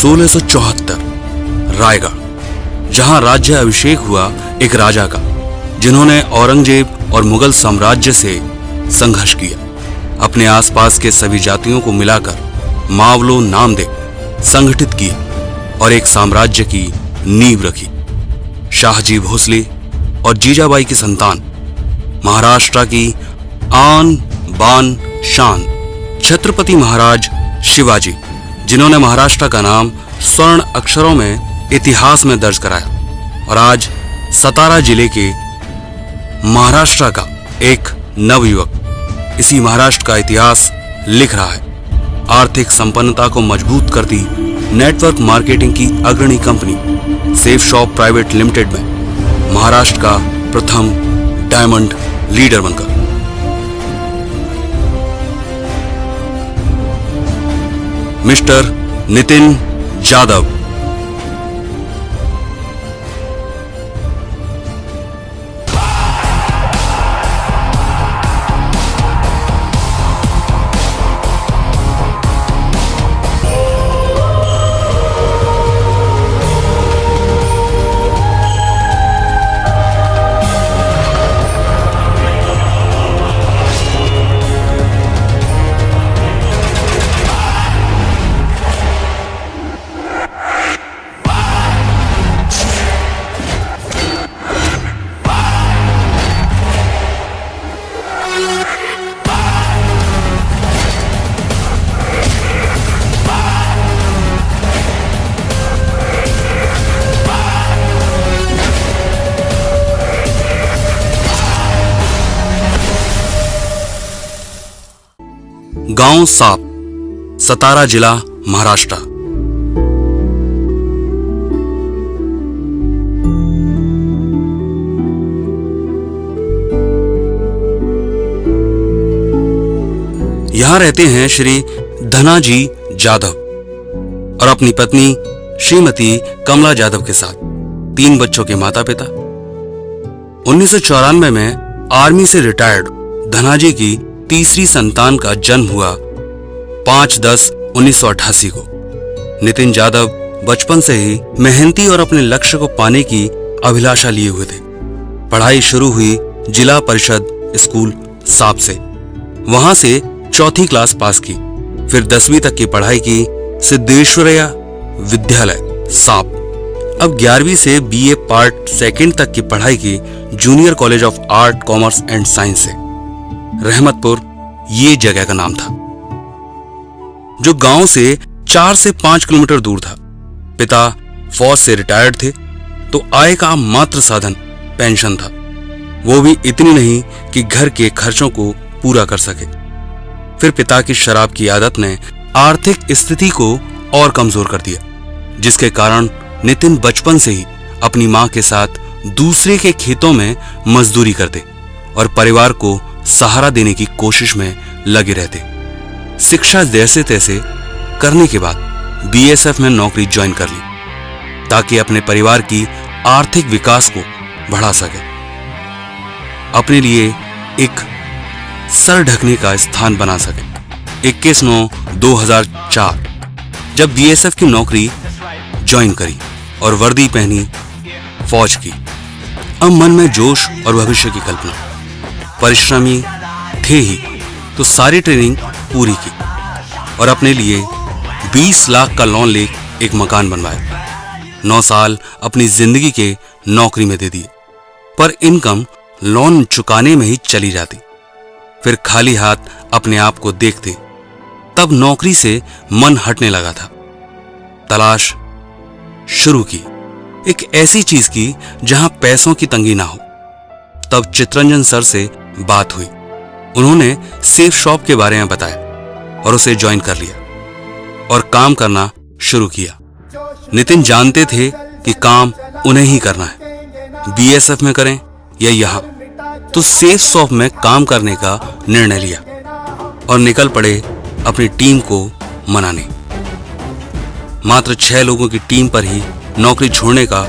1674 रायगढ़, जहां राज्य अभिषेक हुआ एक राजा का, जिन्होंने औरंगजेब और मुगल साम्राज्य से संघर्ष किया। अपने आसपास के सभी जातियों को मिलाकर मावलो नाम दे संगठित किया और एक साम्राज्य की नींव रखी। शाहजी भोसले और जीजाबाई की संतान, महाराष्ट्र की आन बान शान छत्रपति महाराज शिवाजी, जिन्होंने महाराष्ट्र का नाम स्वर्ण अक्षरों में इतिहास में दर्ज कराया और आज सतारा जिले के महाराष्ट्र का एक नवयुवक इसी महाराष्ट्र का इतिहास लिख रहा है। आर्थिक संपन्नता को मजबूत करती नेटवर्क मार्केटिंग की अग्रणी company safe shop private limited में महाराष्ट्र का प्रथम डायमंड लीडर बनकर मिस्टर नितिन जाधव। गांव साप, सतारा जिला, महाराष्ट्र। यहां रहते हैं श्री धनाजी जाधव और अपनी पत्नी श्रीमती कमला जाधव के साथ 3 बच्चों के माता पिता। 1994 में आर्मी से रिटायर्ड धनाजी की तीसरी संतान का जन्म हुआ 5/10/1988 को। नितिन जाधव बचपन से ही मेहनती और अपने लक्ष्य को पाने की अभिलाषा लिए हुए थे। पढ़ाई शुरू हुई जिला परिषद स्कूल साप से, वहां से 4th क्लास पास की। फिर 10वीं तक की पढ़ाई की सिद्धेश्वरैया विद्यालय साप। अब 11वीं से BA पार्ट 2 तक की पढ़ाई की junior college of art commerce and science से। रहमतपुर ये जगह का नाम था, जो गांव से 4 से 5 किलोमीटर दूर था। पिता फौज से रिटायर्ड थे, तो आय का मात्र साधन पेंशन था, वो भी इतनी नहीं कि घर के खर्चों को पूरा कर सके। फिर पिता की शराब की आदत ने आर्थिक स्थिति को और कमजोर कर दिया, जिसके कारण नितिन बचपन से ही अपनी मां के साथ दूसरे के खेतों में मजदूरी करते और परिवार को सहारा देने की कोशिश में लगे रहते। शिक्षा जैसे तैसे करने के बाद BSF में नौकरी ज्वाइन कर ली, ताकि अपने परिवार की आर्थिक विकास को बढ़ा सके, अपने लिए एक सर ढकने का स्थान बना सके। 21/9/2004 जब BSF की नौकरी ज्वाइन करी और वर्दी पहनी फौज की, अब मन में जोश और भविष्य की कल्पना। परिश्रमी थे ही तो सारी ट्रेनिंग पूरी की और अपने लिए 20 लाख का लोन ले एक मकान बनवाया। 9 साल अपनी जिंदगी के नौकरी में दे दिए, पर इनकम लोन चुकाने में ही चली जाती। फिर खाली हाथ अपने आप को देखते, तब नौकरी से मन हटने लगा था। तलाश शुरू की एक ऐसी चीज की जहां पैसों की तंगी ना हो। तब चित्रंजन सर से बात हुई। उन्होंने सेफ शॉप के बारे में बताया और उसे ज्वाइन कर लिया और काम करना शुरू किया। नितिन जानते थे कि काम उन्हें ही करना है, BSF में करें या यहां, तो सेफ शॉप में काम करने का निर्णय लिया और निकल पड़े अपनी टीम को मनाने। मात्र 6 लोगों की टीम पर ही नौकरी छोड़ने का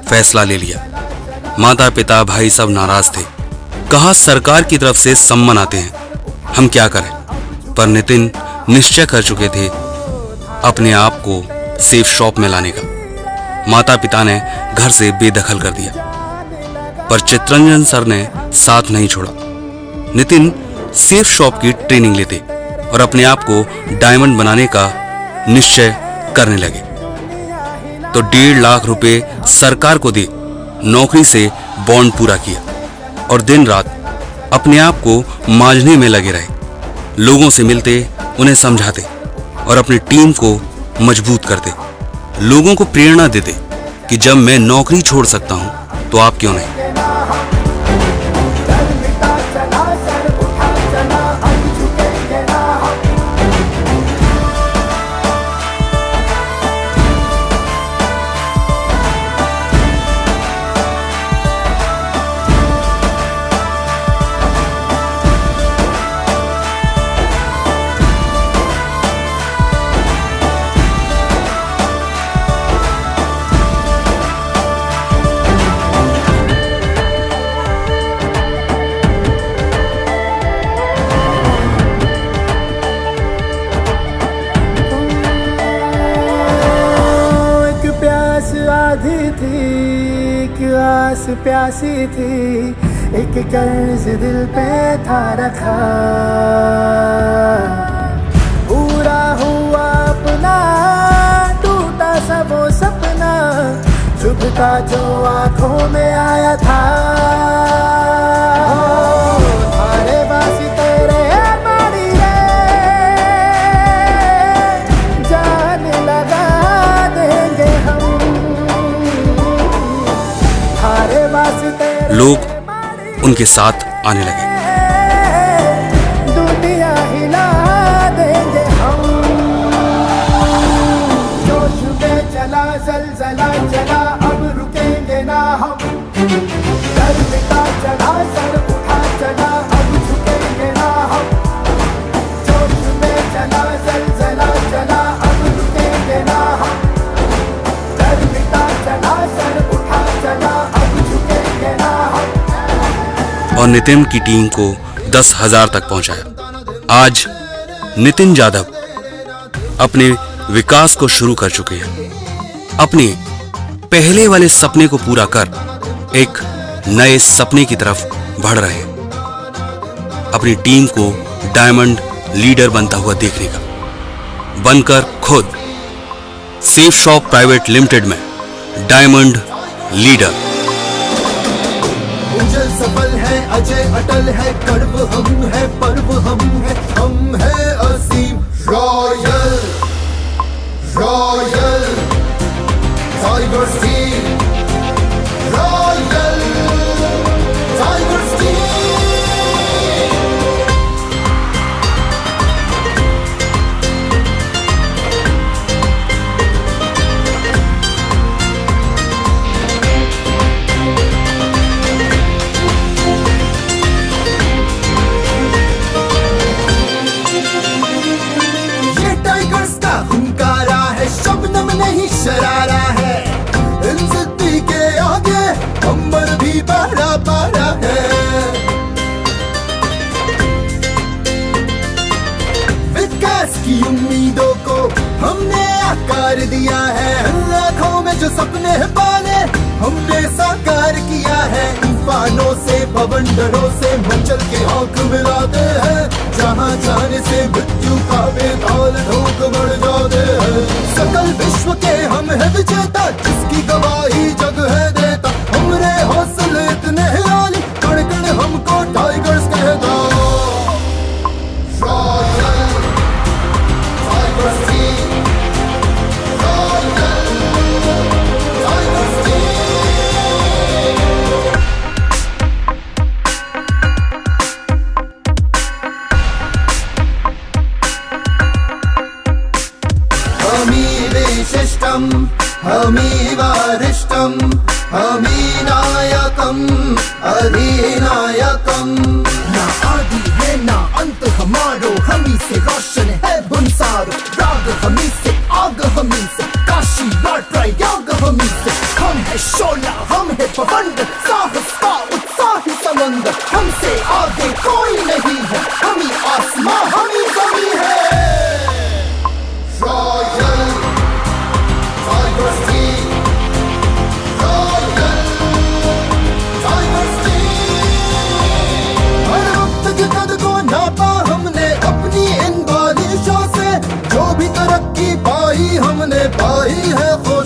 फैसला ले लिया। माता पिता भाई सब नाराज थे। कहा सरकार की तरफ से सम्मान आते हैं, हम क्या करें। पर नितिन निश्चय कर चुके थे अपने आप को सेफ शॉप में लाने का। माता पिता ने घर से बेदखल कर दिया, पर चित्रंजन सर ने साथ नहीं छोड़ा। नितिन सेफ शॉप की ट्रेनिंग लेते और अपने आप को डायमंड बनाने का निश्चय करने लगे। तो 1.5 लाख रुपए सरकार को दे नौकरी से बॉन्ड पूरा किया और दिन रात अपने आप को मांझने में लगे रहे। लोगों से मिलते, उन्हें समझाते और अपनी टीम को मजबूत करते। लोगों को प्रेरणा देते कि जब मैं नौकरी छोड़ सकता हूं तो आप क्यों नहीं। आधी थी कि आस प्यासी थी, एक कर्ज दिल पे था रखा। पूरा हुआ अपना, टूटा सा वो सपना, चुभता जो आंखों में आया था। थारे बासी तेरे मारी रे, जान लगा देंगे हम। लोग उनके साथ आने लगे। दुनिया हिला देंगे हम। जोश में चला ज़लज़ला चला, अब रुकेंगे ना हम। डर मिटा चला, सर उठा चला, अब झुकेंगे ना हम। जोश में चला ज़लज़ला चला, अब रुकेंगे ना हम। डर मिटा चला, सर उठा चला, अब झुकेंगे ना हम। और नितिन की टीम को 10,000 तक पहुंचाया। आज नितिन जाधव अपने विकास को शुरू कर चुके हैं। अपने पहले वाले सपने को पूरा कर एक नए सपने की तरफ बढ़ रहे हैं। अपनी टीम को डायमंड लीडर बनता हुआ देखने का, बनकर खुद सेफ शॉप प्राइवेट लिमिटेड में डायमंड लीडर। उजल सफल है, अजय अटल है, कर्व हम है, पर्व हम है असीम। Royal royal tigers team, royal tigers team. शरारा है, इन जिद्दी के आगे अंबर भी पारा पारा है। विकास की उम्मीदों को हमने आकार दिया है। लाखों में जो सपने पाले हमने साकार किया है। तूफानों से, बवंडरों से मचल के आंख मिलाते हैं। जहां जाने से मृत्यु का बेताल ढोक बढ़ जाते हैं। सकल विश्व के हम है विजेता, जिसकी गवाही जग है देता। हमरे हौसले इतने हिराली, कण कण हमको टाइगर्स कहता। Royal tigers team, royal tigers team. विशिष्टं हमी वरिष्ठं हमी नायकं अधिनायकं। ना आदि है ना अंत हमारो, हमी से रोशन है बुनसारो। राग हमी से, आग हमी से, काशी और प्रयाग हमी से। हम है शोला, हम है पवंडर, साहस का उत्साही समंदर। हमसे आगे कोई नहीं है, हमी आसमां हमी जमी है। रॉयल नापा हमने अपनी इन बारिशों से, जो भी तरक्की पाई हमने पाई है खुद